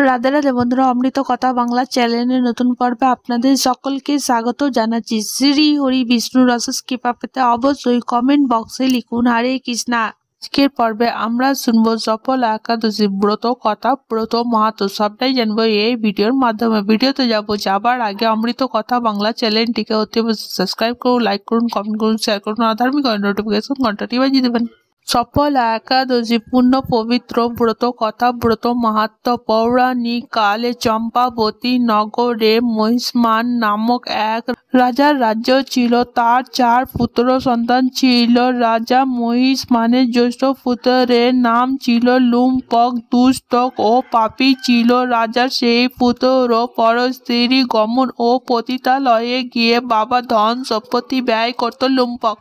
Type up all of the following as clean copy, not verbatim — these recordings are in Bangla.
রাধে রাধে বন্ধুরা, অমৃত কথা বাংলা চ্যানেলের নতুন পর্বে আপনাদের সকলকে স্বাগত জানাচ্ছি। শ্রী হরি বিষ্ণু রসস কৃপা পেতে অবশ্যই কমেন্ট বক্সে লিখুন হরে কৃষ্ণা। আজকের পর্বে আমরা শুনবো সফল একাদশী ব্রত কথা, ব্রত মাহাত্ম্য সবটাই জানবো এই ভিডিওর মাধ্যমে। ভিডিওতে যাবার আগে অমৃত কথা বাংলা চ্যানেলটিকে অতি অবশ্যই সাবস্ক্রাইব করুন, লাইক করুন, কমেন্ট করুন, শেয়ার করুন, আধার্মিক নোটিফিকেশন ঘন্টাটি বাজিয়ে দেবেন। সফল একাদশী পূর্ণ পবিত্র ব্রত কথা, ব্রত মাহাত্ম্য। পৌরাণিক কালে চম্পাবতী নগরে মহিষ্মান নামক এক রাজার রাজ্য ছিল। তার 4 পুত্র সন্তান ছিল। রাজা মহিষ্মানের জ্যেষ্ঠ পুত্রের নাম ছিল লুম্পক, দুষ্ট ও পাপী ছিল। রাজার সেই পুত্র পরস্ত্রী গমন ও পতিতালয়ে গিয়ে বাবা ধন সম্পত্তি ব্যয় করত। লুম্পক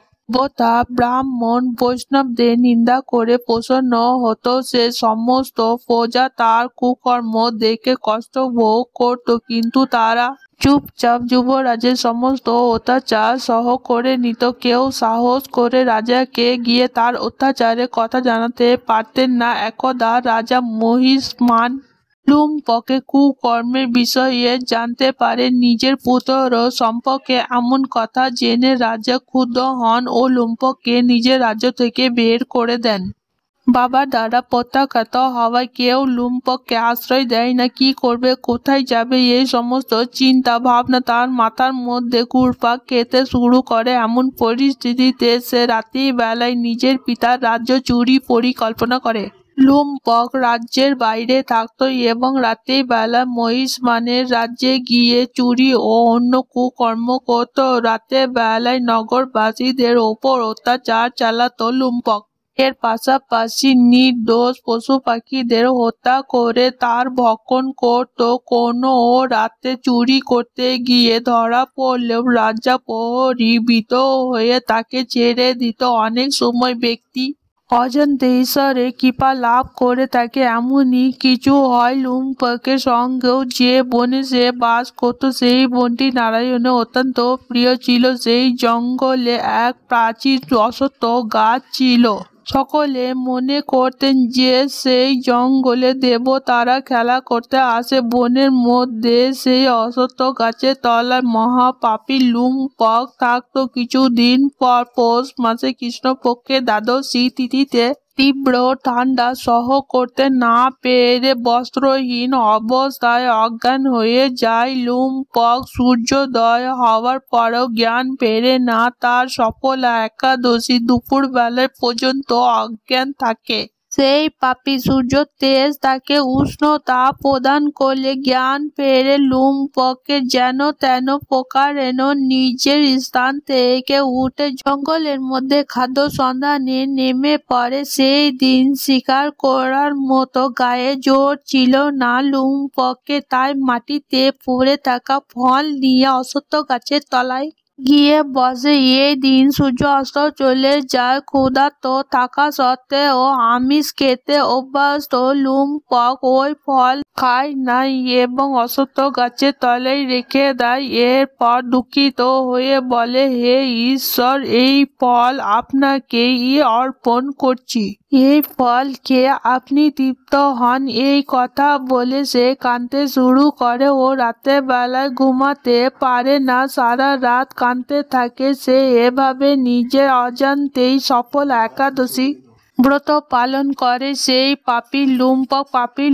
তা ব্রাহ্মণ বৈষ্ণবদের নিন্দা করে প্রসন্ন হতো। সে সমস্ত প্রজা তার কুকর্ম দেখে কষ্ট ভোগ করত, কিন্তু তারা চুপচাপ যুবরাজের সমস্ত অত্যাচার সহ করে নিত। কেউ সাহস করে রাজাকে গিয়ে তার অত্যাচারের কথা জানাতে পারতেন না। একদা রাজা মহিষ্মান লুম্পকের কুকর্মের বিষয়ে জানতে পারে। নিজের পুত্র সম্পর্কে এমন কথা জেনে রাজা ক্ষুব্ধ হন ও লুম্পককে নিজের রাজ্য থেকে বের করে দেন। বাবার দ্বারা প্রত্যাখ্যাত হওয়ায় কেউ লুম্পককে আশ্রয় দেয় না। কি করবে, কোথায় যাবে, এই সমস্ত চিন্তা ভাবনা তার মাথার মধ্যে ঘুরপাক খেতে শুরু করে। এমন পরিস্থিতিতে সে রাতের বেলায় নিজের পিতার রাজ্য চুরি পরিকল্পনা করে। লুম্পক রাজ্যের বাইরে থাকত এবং রাতের বেলা মহিষ্মানের রাজ্যে গিয়ে চুরি ও অন্য কুকর্ম করত। রাতের বেলায় নগরবাসীদের ওপর অত্যাচার চালাতো লুম্পক। এর পাশাপাশি নির্দোষ পশু পাখিদের হত্যা করে তার ভক্ষণ করত। কোনো রাতে চুরি করতে গিয়ে ধরা পড়লেও রাজা প্রহরী ভীত হয়ে তাকে ছেড়ে দিত। অনেক সময় ব্যক্তি অজান্তে ঈশ্বরের কৃপা লাভ করে থাকে। এমনই কিছু হয় লুম্পকের সঙ্গেও। যে বনে সে বাস করত সেই বনটি নারায়ণের অত্যন্ত প্রিয় ছিল। সেই জঙ্গলে এক প্রাচীন অশ্বত্থ গাছ ছিল। সকলে মনে করতেন যে সেই জঙ্গলে দেবতারা খেলা করতে আসে। বনের মধ্যে সেই অশ্বত্থ গাছের তলায় মহাপাপী লুম্পক থাকত। কিছুদিন পর পৌষ মাসে কৃষ্ণপক্ষের দ্বাদশী তিথিতে তীব্র ঠান্ডা সহ করতে না পেরে বস্ত্রহীন অবস্থায় অজ্ঞান হয়ে যায় লুম্পক। সূর্যোদয় হওয়ার পরেও জ্ঞান ফেরে না। তার সফল একাদশী দুপুর বেলায় পর্যন্ত অজ্ঞান থাকে। সেই পাপী সূর্য তেজ তাকে উষ্ণতা প্রদান করলে জ্ঞান ফেরে লুম্পকে। যেন তেন প্রকারেণ নিজের স্থান থেকে উঠে জঙ্গলের মধ্যে খাদ্য সন্ধানে নেমে পড়ে। সেই দিন শিকার করার মতো গায়ে জোর ছিল না লুম্পকে। তাই মাটিতে পড়ে থাকা ফল নিয়ে অশ্বত্থ গাছের তলায় গিয়ে বসে। এই দিন সূর্য অস্ত চলে যায়। ক্ষুধার্ত থাকা সত্ত্বেও আমিষ খেতে অভ্যস্ত লুম্পক ওই ফল খায় না এবং অশ্বত্থ গাছের তলায় রেখে দেয়। এরপর দুঃখিত হয়ে বলে, হে ঈশ্বর, এই ফল আপনাকেই অর্পণ করছি। এই ফল খেয়ে আপনি তৃপ্ত হন। এই কথা বলে সে কাঁদতে শুরু করে ও রাতের বেলায় ঘুমাতে পারে না। সারা রাত কাঁদতে থাকে। সে এভাবে নিজের অজান্তেই সফল একাদশী ব্রত পালন করে। সেই পাপী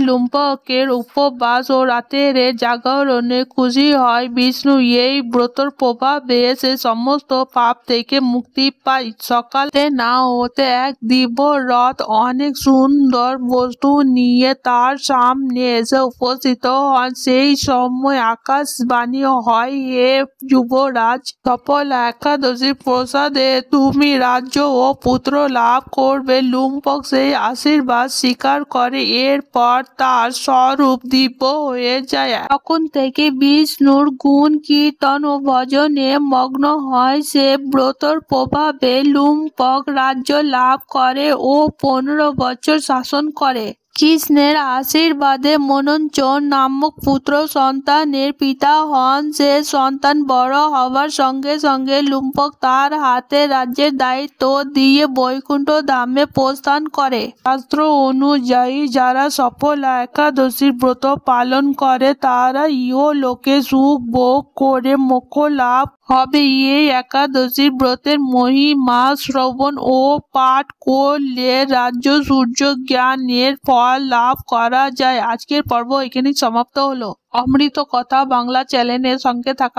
লুম্পকের উপবাস ও রাতের জাগরণে খুশি হয় বিষ্ণু। এই ব্রতর প্রভাবে সে সমস্ত পাপ থেকে মুক্তি পায়। সকালে না হতে এক দিব্য রথ অনেক সুন্দর বস্তু নিয়ে তার সামনে এসে উপস্থিত হন। সেই সময় আকাশবাণী হয়, হে যুবরাজ, সফল একাদশী প্রসাদে তুমি রাজ্য ও পুত্র লাভ করবে। লুম্পক সেই আশীর্বাদ স্বীকার করে। এরপর তার স্বরূপ দিব্য হয়ে যায়। তখন থেকে বিষ্ণুর গুণ কীর্তন ও ভজনে মগ্ন হয় সে। ব্রতর প্রভাবে লুম্পক রাজ্য লাভ করে ও 15 বছর শাসন করে। কৃষ্ণের আশীর্বাদে মনোঞ্জন নামক পুত্র সন্তানের পিতা হন। সে সন্তান বড় হবার সঙ্গে সঙ্গে লুম্পক তার হাতে রাজ্যের দায়িত্ব দিয়ে বৈকুণ্ঠ ধামে প্রস্থান করে। শাস্ত্র অনুযায়ী যারা সফল একাদশীর ব্রত পালন করে তারা ইহলোকে সুখ ভোগ করে মোক্ষ লাভ হবে। এই একাদশী ব্রতের মহিমা শ্রবণ ও পাঠ করলে রাজ্য সূর্য জ্ঞানের ফল লাভ করা যায়। আজকের পর্ব এখানেই সমাপ্ত হলো। অমৃত কথা বাংলা চ্যানেলের সঙ্গে থাকা